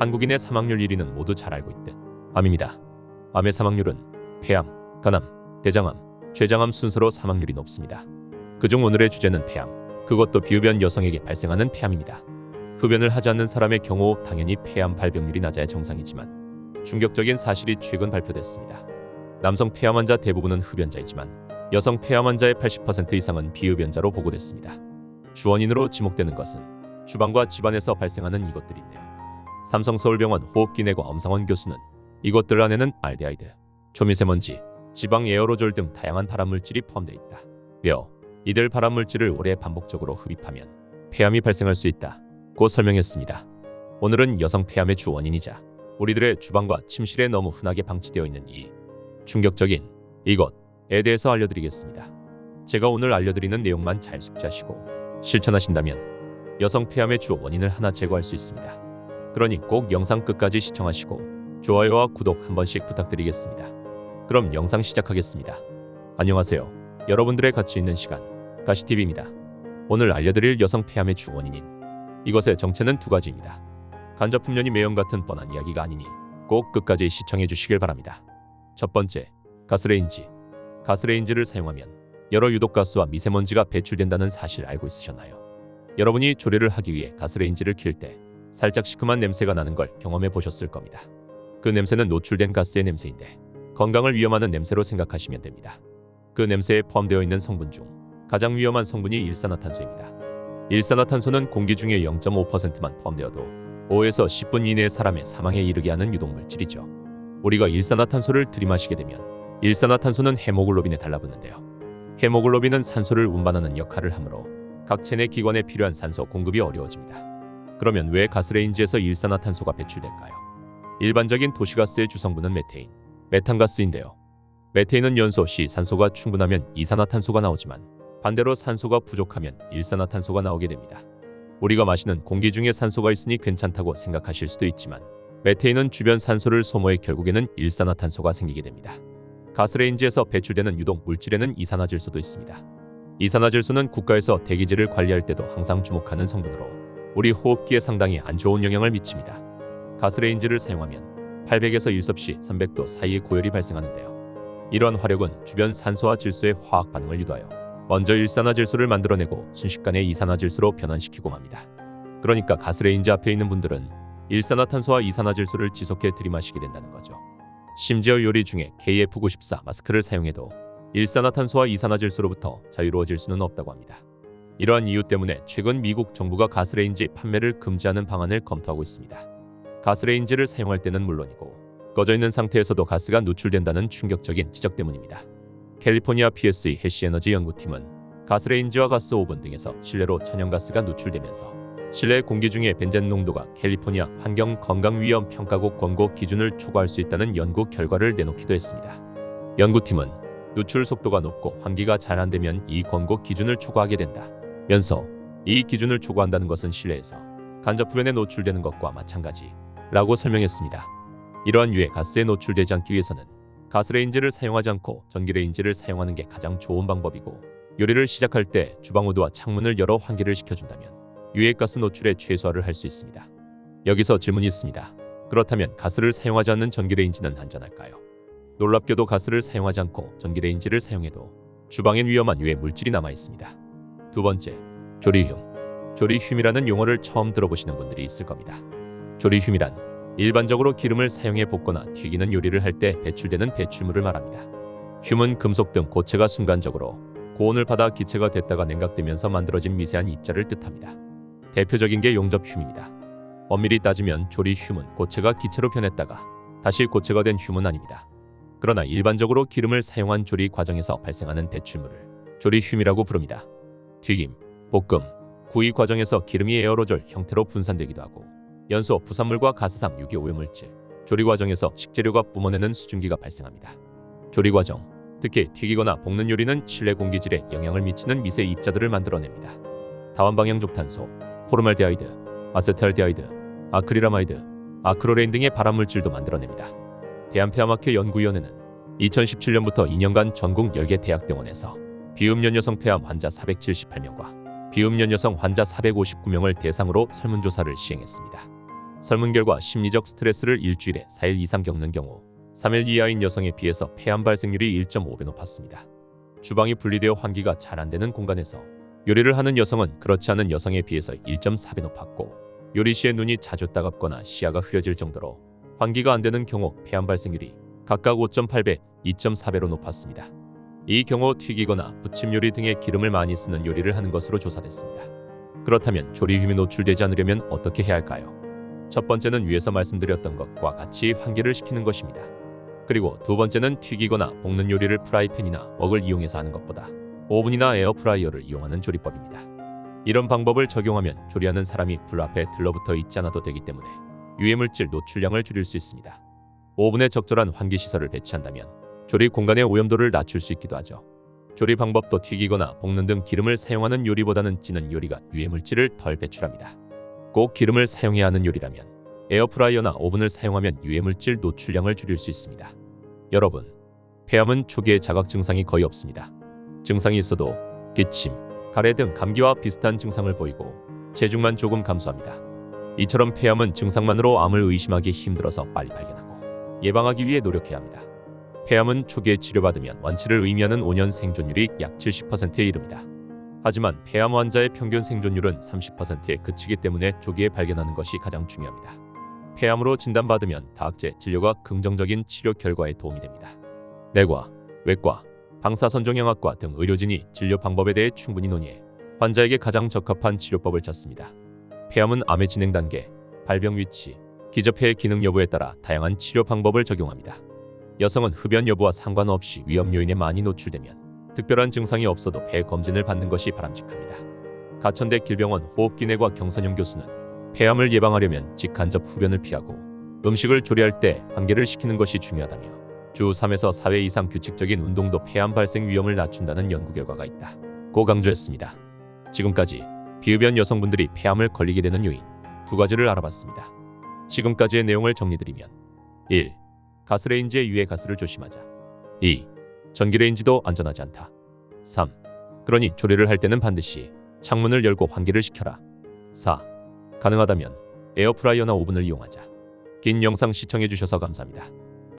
한국인의 사망률 1위는 모두 잘 알고 있듯 암입니다. 암의 사망률은 폐암, 간암, 대장암, 췌장암 순서로 사망률이 높습니다. 그중 오늘의 주제는 폐암, 그것도 비흡연 여성에게 발생하는 폐암입니다. 흡연을 하지 않는 사람의 경우 당연히 폐암 발병률이 낮아야 정상이지만 충격적인 사실이 최근 발표됐습니다. 남성 폐암 환자 대부분은 흡연자이지만 여성 폐암 환자의 80% 이상은 비흡연자로 보고됐습니다. 주원인으로 지목되는 것은 주방과 집안에서 발생하는 이것들인데요. 삼성서울병원 호흡기내과 엄상원 교수는 이것들 안에는 알데하이드, 초미세먼지, 지방 에어로졸 등 다양한 발암물질이 포함되어 있다. 며 이들 발암물질을 오래 반복적으로 흡입하면 폐암이 발생할 수 있다고 설명했습니다. 오늘은 여성 폐암의 주 원인이자 우리들의 주방과 침실에 너무 흔하게 방치되어 있는 이 충격적인 이것에 대해서 알려드리겠습니다. 제가 오늘 알려드리는 내용만 잘 숙지하시고 실천하신다면 여성 폐암의 주 원인을 하나 제거할 수 있습니다. 그러니 꼭 영상 끝까지 시청하시고 좋아요와 구독 한 번씩 부탁드리겠습니다. 그럼 영상 시작하겠습니다. 안녕하세요. 여러분들의 가치 있는 시간 가시TV입니다. 오늘 알려드릴 여성 폐암의 주 원인인 이것의 정체는 두 가지입니다. 간접흡연이 매연 같은 뻔한 이야기가 아니니 꼭 끝까지 시청해 주시길 바랍니다. 첫 번째, 가스레인지. 가스레인지를 사용하면 여러 유독가스와 미세먼지가 배출된다는 사실 알고 있으셨나요? 여러분이 조리를 하기 위해 가스레인지를 킬 때 살짝 시큼한 냄새가 나는 걸 경험해 보셨을 겁니다. 그 냄새는 노출된 가스의 냄새인데 건강을 위험하는 냄새로 생각하시면 됩니다. 그 냄새에 포함되어 있는 성분 중 가장 위험한 성분이 일산화탄소입니다. 일산화탄소는 공기 중에 0.5%만 포함되어도 5에서 10분 이내의 사람의 사망에 이르게 하는 유독물질이죠. 우리가 일산화탄소를 들이마시게 되면 일산화탄소는 헤모글로빈에 달라붙는데요. 헤모글로빈은 산소를 운반하는 역할을 하므로 각 체내 기관에 필요한 산소 공급이 어려워집니다. 그러면 왜 가스레인지에서 일산화탄소가 배출될까요? 일반적인 도시가스의 주성분은 메테인, 메탄가스인데요. 메테인은 연소 시 산소가 충분하면 이산화탄소가 나오지만 반대로 산소가 부족하면 일산화탄소가 나오게 됩니다. 우리가 마시는 공기 중에 산소가 있으니 괜찮다고 생각하실 수도 있지만 메테인은 주변 산소를 소모해 결국에는 일산화탄소가 생기게 됩니다. 가스레인지에서 배출되는 유독 물질에는 이산화질소도 있습니다. 이산화질소는 국가에서 대기질을 관리할 때도 항상 주목하는 성분으로 우리 호흡기에 상당히 안 좋은 영향을 미칩니다. 가스레인지를 사용하면 800에서 일섭씨 300도 사이의 고열이 발생하는데요. 이러한 화력은 주변 산소와 질소의 화학 반응을 유도하여 먼저 일산화질소를 만들어내고 순식간에 이산화질소로 변환시키고 맙니다. 그러니까 가스레인지 앞에 있는 분들은 일산화탄소와 이산화질소를 지속해 들이마시게 된다는 거죠. 심지어 요리 중에 KF94 마스크를 사용해도 일산화탄소와 이산화질소로부터 자유로워질 수는 없다고 합니다. 이러한 이유 때문에 최근 미국 정부가 가스레인지 판매를 금지하는 방안을 검토하고 있습니다. 가스레인지를 사용할 때는 물론이고 꺼져 있는 상태에서도 가스가 누출된다는 충격적인 지적 때문입니다. 캘리포니아 PSE 해시에너지 연구팀은 가스레인지와 가스 오븐 등에서 실내로 천연가스가 누출되면서 실내 공기 중에 벤젠 농도가 캘리포니아 환경건강위험평가국 권고 기준을 초과할 수 있다는 연구 결과를 내놓기도 했습니다. 연구팀은 누출 속도가 높고 환기가 잘 안되면 이 권고 기준을 초과하게 된다면서 이 기준을 초과한다는 것은 실내에서 간접흡연에 노출되는 것과 마찬가지라고 설명했습니다. 이러한 유해 가스에 노출되지 않기 위해서는 가스레인지를 사용하지 않고 전기레인지를 사용하는 게 가장 좋은 방법이고 요리를 시작할 때 주방 우드와 창문을 열어 환기를 시켜준다면 유해가스 노출에 최소화를 할 수 있습니다. 여기서 질문이 있습니다. 그렇다면 가스를 사용하지 않는 전기레인지는 안전할까요? 놀랍게도 가스를 사용하지 않고 전기레인지를 사용해도 주방엔 위험한 유해 물질이 남아 있습니다. 두 번째, 조리흉. 조리흉이라는 용어를 처음 들어보시는 분들이 있을 겁니다. 조리흉이란 일반적으로 기름을 사용해 볶거나 튀기는 요리를 할 때 배출되는 배출물을 말합니다. 흉은 금속 등 고체가 순간적으로 고온을 받아 기체가 됐다가 냉각되면서 만들어진 미세한 입자를 뜻합니다. 대표적인 게 용접흉입니다. 엄밀히 따지면 조리흉은 고체가 기체로 변했다가 다시 고체가 된 흉은 아닙니다. 그러나 일반적으로 기름을 사용한 조리 과정에서 발생하는 배출물을 조리흉이라고 부릅니다. 튀김, 볶음, 구이 과정에서 기름이 에어로졸 형태로 분산되기도 하고 연소, 부산물과 가스상, 유기 오염물질, 조리 과정에서 식재료가 뿜어내는 수증기가 발생합니다. 조리 과정, 특히 튀기거나 볶는 요리는 실내 공기질에 영향을 미치는 미세 입자들을 만들어냅니다. 다원방향족탄소, 포르말데하이드, 아세탈데하이드, 아크릴아마이드, 아크로레인 등의 발암물질도 만들어냅니다. 대한폐암학회 연구위원회는 2017년부터 2년간 전국 10개 대학병원에서 비흡연 여성 폐암 환자 478명과 비흡연 여성 환자 459명을 대상으로 설문조사를 시행했습니다. 설문 결과 심리적 스트레스를 일주일에 4일 이상 겪는 경우 3일 이하인 여성에 비해서 폐암 발생률이 1.5배 높았습니다. 주방이 분리되어 환기가 잘 안 되는 공간에서 요리를 하는 여성은 그렇지 않은 여성에 비해서 1.4배 높았고, 요리 시에 눈이 자주 따갑거나 시야가 흐려질 정도로 환기가 안 되는 경우 폐암 발생률이 각각 5.8배, 2.4배로 높았습니다. 이 경우 튀기거나 부침 요리 등의 기름을 많이 쓰는 요리를 하는 것으로 조사됐습니다. 그렇다면 조리휴이 노출되지 않으려면 어떻게 해야 할까요? 첫 번째는 위에서 말씀드렸던 것과 같이 환기를 시키는 것입니다. 그리고 두 번째는 튀기거나 볶는 요리를 프라이팬이나 웍을 이용해서 하는 것보다 오븐이나 에어프라이어를 이용하는 조리법입니다. 이런 방법을 적용하면 조리하는 사람이 불 앞에 들러붙어 있지 않아도 되기 때문에 유해물질 노출량을 줄일 수 있습니다. 오븐에 적절한 환기 시설을 배치한다면 조리 공간의 오염도를 낮출 수 있기도 하죠. 조리 방법도 튀기거나 볶는 등 기름을 사용하는 요리보다는 찌는 요리가 유해물질을 덜 배출합니다. 꼭 기름을 사용해야 하는 요리라면 에어프라이어나 오븐을 사용하면 유해물질 노출량을 줄일 수 있습니다. 여러분, 폐암은 초기에 자각 증상이 거의 없습니다. 증상이 있어도 기침, 가래 등 감기와 비슷한 증상을 보이고 체중만 조금 감소합니다. 이처럼 폐암은 증상만으로 암을 의심하기 힘들어서 빨리 발견하고 예방하기 위해 노력해야 합니다. 폐암은 초기에 치료받으면 완치를 의미하는 5년 생존율이 약 70%에 이릅니다. 하지만 폐암 환자의 평균 생존율은 30%에 그치기 때문에 조기에 발견하는 것이 가장 중요합니다. 폐암으로 진단받으면 다학제 진료가 긍정적인 치료 결과에 도움이 됩니다. 내과, 외과, 방사선종양학과 등 의료진이 진료 방법에 대해 충분히 논의해 환자에게 가장 적합한 치료법을 찾습니다. 폐암은 암의 진행 단계, 발병 위치, 기저폐의 기능 여부에 따라 다양한 치료 방법을 적용합니다. 여성은 흡연 여부와 상관없이 위험 요인에 많이 노출되면 특별한 증상이 없어도 폐 검진을 받는 것이 바람직합니다. 가천대 길병원 호흡기내과 경선용 교수는 폐암을 예방하려면 직간접 흡연을 피하고 음식을 조리할 때 환기를 시키는 것이 중요하다며 주 3에서 4회 이상 규칙적인 운동도 폐암 발생 위험을 낮춘다는 연구 결과가 있다고 강조했습니다. 지금까지 비흡연 여성분들이 폐암을 걸리게 되는 요인 2가지를 알아봤습니다. 지금까지의 내용을 정리드리면 1. 가스레인지의 유해 가스를 조심하자. 2. 전기레인지도 안전하지 않다. 3. 그러니 조리를 할 때는 반드시 창문을 열고 환기를 시켜라. 4. 가능하다면 에어프라이어나 오븐을 이용하자. 긴 영상 시청해주셔서 감사합니다.